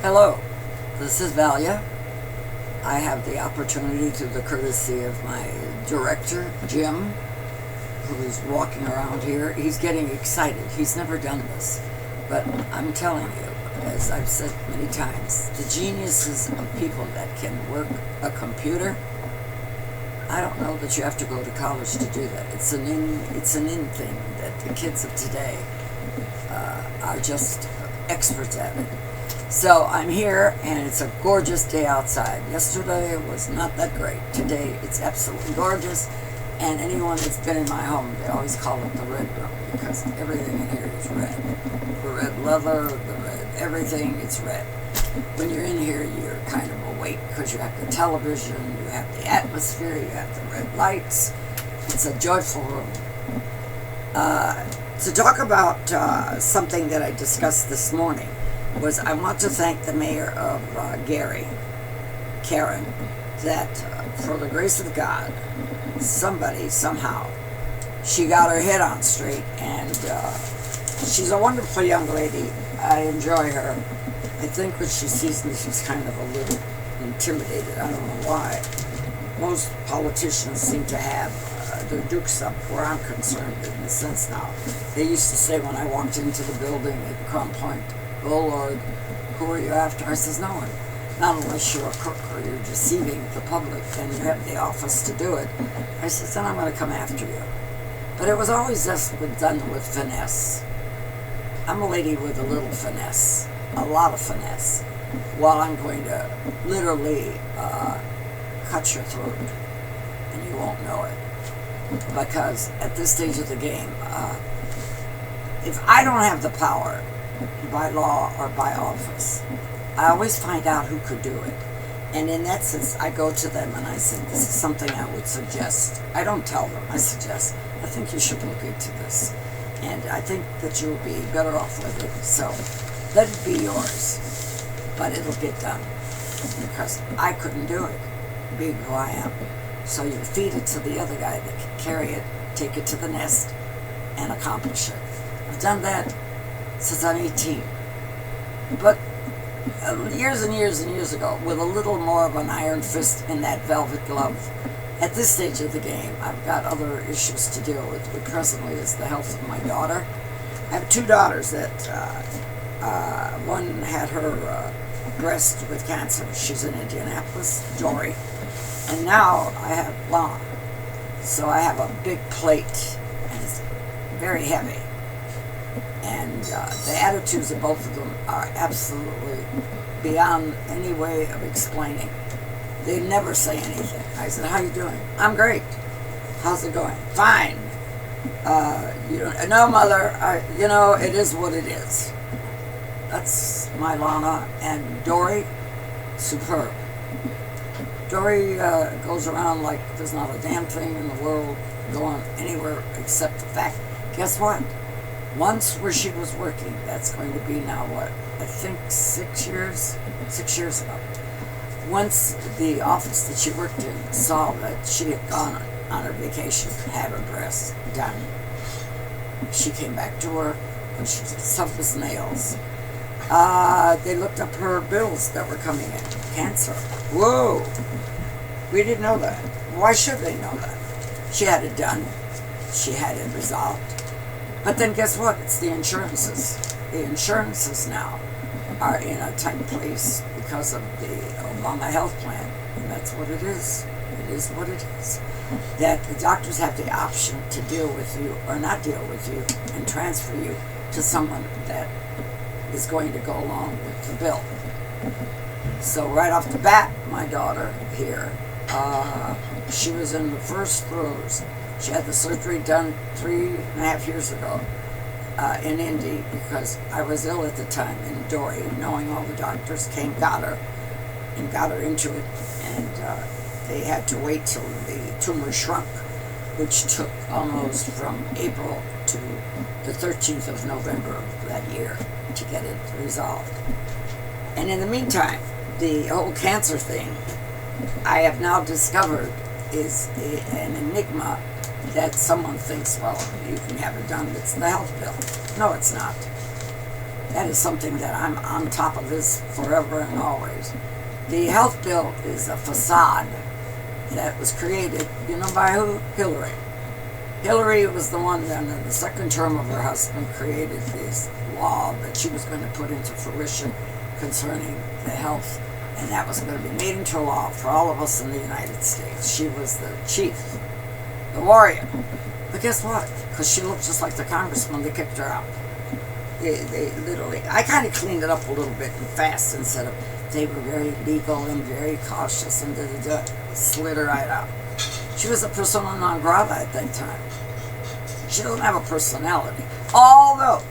Hello, this is Valia. I have the opportunity through the courtesy of my director, Jim, who's walking around here. He's getting excited. He's never done this. But I'm telling you, as I've said many times, the geniuses of people that can work a computer, I don't know that you have to go to college to do that. It's an in thing that the kids of today are just experts at it. So I'm here, and it's a gorgeous day outside. Yesterday was not that great. Today it's absolutely gorgeous, and anyone that's been in my home, they always call it the red room, because everything in here is red. The red leather, the red everything, it's red. When you're in here, you're kind of awake, because you have the television, you have the atmosphere, you have the red lights. It's a joyful room. To talk about something that I discussed this morning, was I want to thank the mayor of Gary, Karen, that for the grace of God, somebody, somehow, she got her head on straight, and she's a wonderful young lady. I enjoy her. I think when she sees me, she's kind of a little intimidated. I don't know why. Most politicians seem to have their dukes up where I'm concerned in the sense now. They used to say when I walked into the building at Crown Point, "Oh Lord, who are you after?" I says, "No one. Not unless you're a crook or you're deceiving the public and you have the office to do it." I says, "Then I'm going to come after you." But it was always just done with finesse. I'm a lady with a little finesse, a lot of finesse, while I'm going to literally cut your throat and you won't know it. Because at this stage of the game, if I don't have the power by law or by office, I always find out who could do it. And in that sense, I go to them and I say, "This is something I would suggest." I don't tell them, I suggest. "I think you should look into this. And I think that you'll be better off with it. So let it be yours. But it'll get done." Because I couldn't do it, being who I am. So you feed it to the other guy that can carry it, take it to the nest, and accomplish it. I've done that since I'm 18. But years and years and years ago, with a little more of an iron fist in that velvet glove. At this stage of the game, I've got other issues to deal with, but presently is the health of my daughter. I have two daughters that, one had her breast with cancer. She's in Indianapolis, Dory. And now I have Lana. So I have a big plate, and it's very heavy. And the attitudes of both of them are absolutely beyond any way of explaining. They never say anything. I said, "How you doing?" "I'm great." "How's it going?" "Fine." You don't, "No, Mother, it is what it is." That's my Lana. And Dory, superb. Dory goes around like there's not a damn thing in the world going anywhere except the fact, guess what? Once where she was working, that's going to be now what? I think 6 years ago. Once the office that she worked in saw that she had gone on her vacation, had her breast done, she came back to work and she was tough as nails. They looked up her bills that were coming in. Cancer. Whoa! We didn't know that. Why should they know that? She had it done. She had it resolved. But then guess what? It's the insurances. The insurances now are in a tight place because of the Obama health plan. And that's what it is. It is what it is. That the doctors have the option to deal with you or not deal with you and transfer you to someone that is going to go along with the bill. So right off the bat, my daughter here, she was in the first throes. She had the surgery done 3.5 years ago in Indy because I was ill at the time in Dory, knowing all the doctors got her into it, and they had to wait till the tumor shrunk, which took almost from April to the 13th of November of that year to get it resolved. And in the meantime, the whole cancer thing, I have now discovered, is an enigma that someone thinks, well, you can have it done, it's the health bill. No, it's not. That is something that I'm on top of this forever and always. The health bill is a facade that was created, you know, by who? Hillary. Hillary was the one that in the second term of her husband created this law that she was going to put into fruition concerning the health, and that was going to be made into law for all of us in the United States. She was the chief, the warrior. But guess what? Because she looked just like the congressman, they kicked her out. They literally, I kind of cleaned it up a little bit and fast instead of, they were very legal and very cautious and slid her right out. She was a persona non grata at that time. She doesn't have a personality. Although,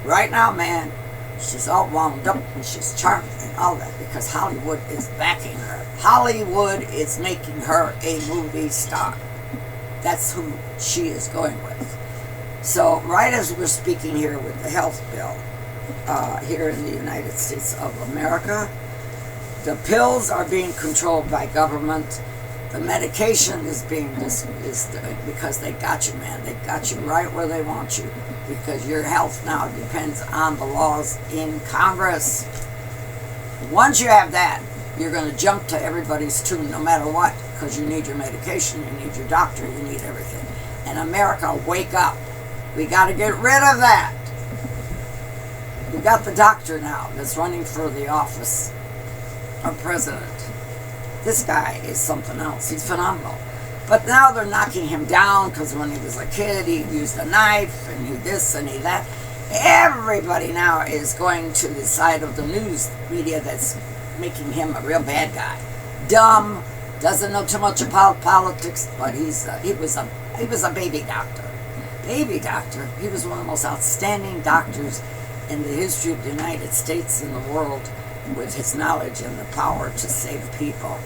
right now, man, she's all wound up and she's charming and all that because Hollywood is backing her. Hollywood is making her a movie star. That's who she is going with. So, right as we're speaking here with the health bill, here in the United States of America, the pills are being controlled by government. The medication is being because they got you, man. They got you right where they want you because your health now depends on the laws in Congress. Once you have that, you're going to jump to everybody's tune no matter what because you need your medication, you need your doctor, you need everything. And America, wake up. We got to get rid of that. We got the doctor now that's running for the office of president. This guy is something else. He's phenomenal. But now they're knocking him down because when he was a kid, he used a knife and he this and he that. Everybody now is going to the side of the news media that's making him a real bad guy. Dumb, doesn't know too much about politics, but he was a baby doctor. Baby doctor. He was one of the most outstanding doctors in the history of the United States and the world with his knowledge and the power to save people.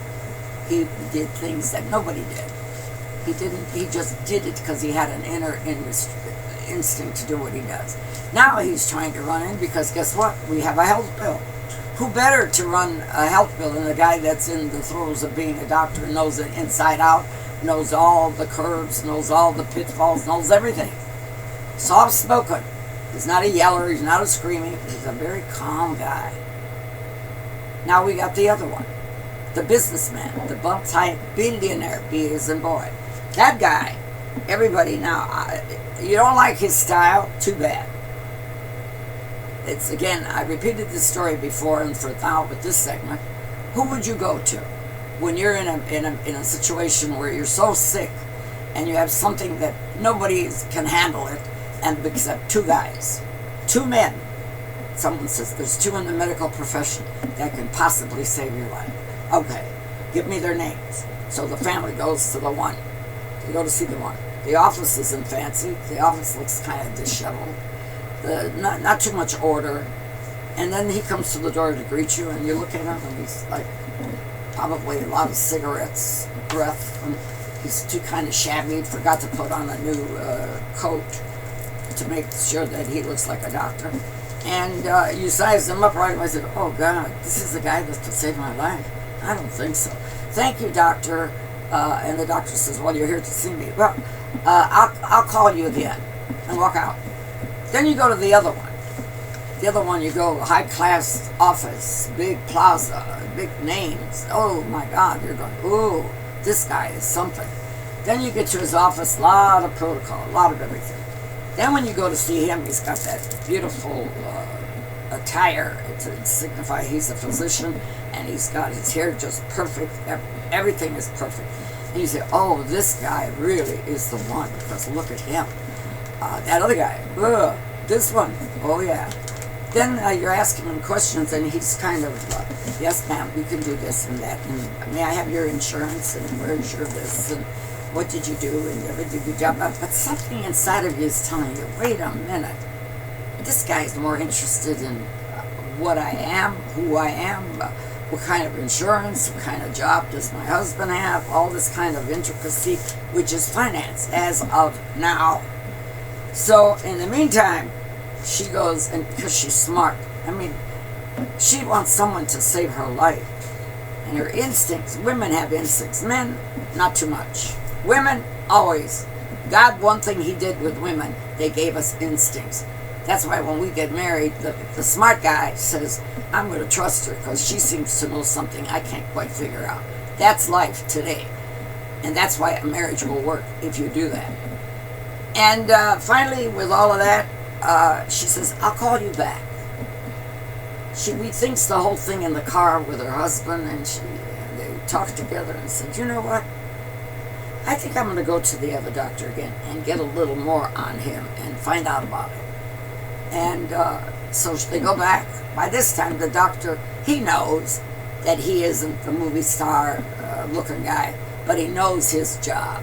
He did things that nobody did. He just did it because he had an inner instinct to do what he does. Now he's trying to run in because guess what? We have a health bill. Who better to run a health bill than a guy that's in the throes of being a doctor and knows it inside out, knows all the curves, knows all the pitfalls, knows everything. Soft spoken. He's not a yeller, he's not a screaming, he's a very calm guy. Now we got the other one. The businessman, the multi-billionaire, B as in boy. That guy, everybody now, you don't like his style? Too bad. It's, again, I repeated this story before and for now with this segment. Who would you go to when you're in a situation where you're so sick and you have something that nobody can handle it, and except two guys, two men? Someone says there's two in the medical profession that can possibly save your life. Okay, give me their names. So the family goes to the one. They go to see the one. The office isn't fancy. The office looks kind of disheveled. Not too much order. And then he comes to the door to greet you, and you look at him, and he's like probably a lot of cigarettes, breath. And he's too kind of shabby. Forgot to put on a new coat to make sure that he looks like a doctor. And you size him up right away. I said, oh, God, this is the guy that could save my life. I don't think so. Thank you, doctor. And the doctor says, well, you're here to see me. Well, I'll call you again, and walk out. Then you go to the other one. The other one, you go high-class office, big plaza, big names. Oh, my God, you're going, ooh, this guy is something. Then you get to his office, a lot of protocol, a lot of everything. Then when you go to see him, he's got that beautiful attire to signify he's a physician, and he's got his hair just perfect. Everything is perfect. And you say, oh, this guy really is the one, because look at him. That other guy, this one, oh yeah. Then you're asking him questions, and he's kind of, yes, ma'am, we can do this and that, and may I have your insurance, and where's your this, and what did you do, and you ever did your job? But something inside of you is telling you, wait a minute, this guy's more interested in what I am, who I am, what kind of insurance, what kind of job does my husband have, all this kind of intricacy, which is finance as of now. So in the meantime, she goes, and because she's smart, I mean, she wants someone to save her life. And her instincts, women have instincts, men, not too much. Women, always. God, one thing he did with women, they gave us instincts. That's why when we get married, the smart guy says, I'm going to trust her because she seems to know something I can't quite figure out. That's life today. And that's why a marriage will work if you do that. And finally, with all of that, she says, I'll call you back. She rethinks the whole thing in the car with her husband, and they talk together and said, you know what? I think I'm going to go to the other doctor again and get a little more on him and find out about it. And so they go back. By this time, the doctor, he knows that he isn't the movie star looking guy, but he knows his job.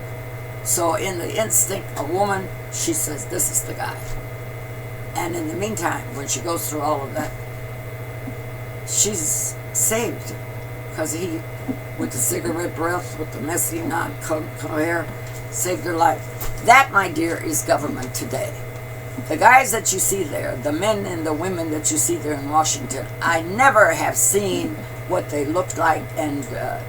So in the instinct, a woman, she says, this is the guy. And in the meantime, when she goes through all of that, she's saved. Because he, with the cigarette breath, with the messy, non-cut hair, saved her life. That, my dear, is government today. The guys that you see there, the men and the women that you see there in Washington, I never have seen what they looked like and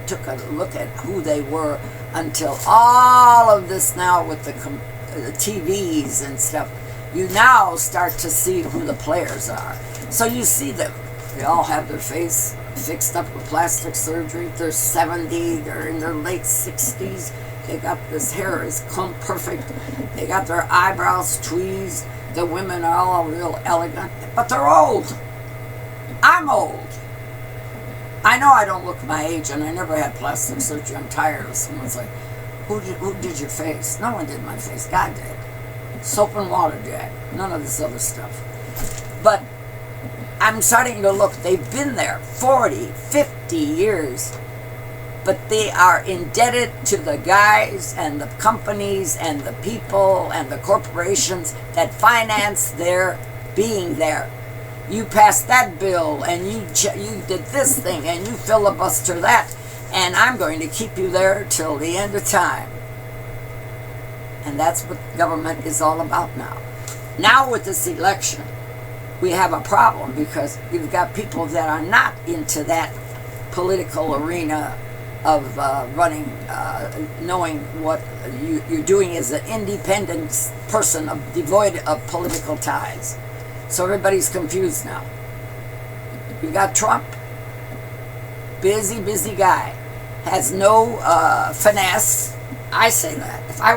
took a look at who they were until all of this now with the TVs and stuff. You now start to see who the players are. So you see them. They all have their face fixed up with plastic surgery. They're 70, they're in their late 60s. They got this hair is combed perfect. They got their eyebrows tweezed. The women are all real elegant, but they're old. I'm old. I know I don't look my age, and I never had plastic surgery. I'm tired of someone's like, who did your face? No one did my face. God did. Soap and water did. None of this other stuff. But I'm starting to look. They've been there 40, 50 years. But they are indebted to the guys and the companies and the people and the corporations that finance their being there. You passed that bill and you did this thing and you filibuster that, and I'm going to keep you there till the end of time. And that's what government is all about now. Now with this election, we have a problem because you've got people that are not into that political arena of running, knowing what you're doing as an independent person devoid of political ties. So everybody's confused now. You got Trump, busy guy, has no finesse. I say that. If I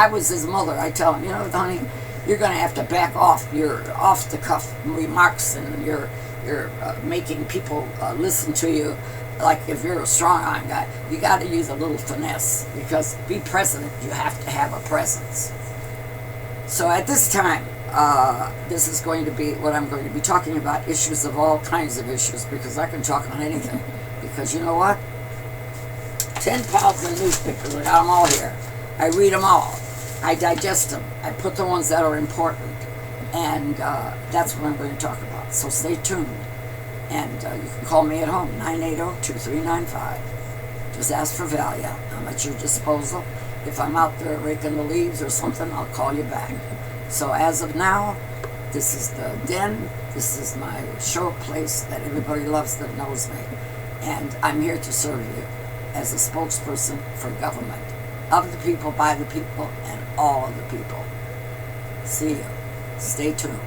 was his mother, I'd tell him, you know, honey, you're going to have to back off your off-the-cuff remarks, and you're making people listen to you. Like if you're a strong-arm guy, you got to use a little finesse, because to be president, you have to have a presence. So at this time, this is going to be what I'm going to be talking about, issues of all kinds of issues, because I can talk on anything. Because you know what? 10 pounds of newspapers, I got them all here. I read them all. I digest them. I put the ones that are important. And that's what I'm going to talk about. So stay tuned. And you can call me at home, 980-2395. Just ask for Valia. I'm at your disposal. If I'm out there raking the leaves or something, I'll call you back. So as of now, this is the den. This is my show place that everybody loves that knows me. And I'm here to serve you as a spokesperson for government. Of the people, by the people, and all of the people. See you. Stay tuned.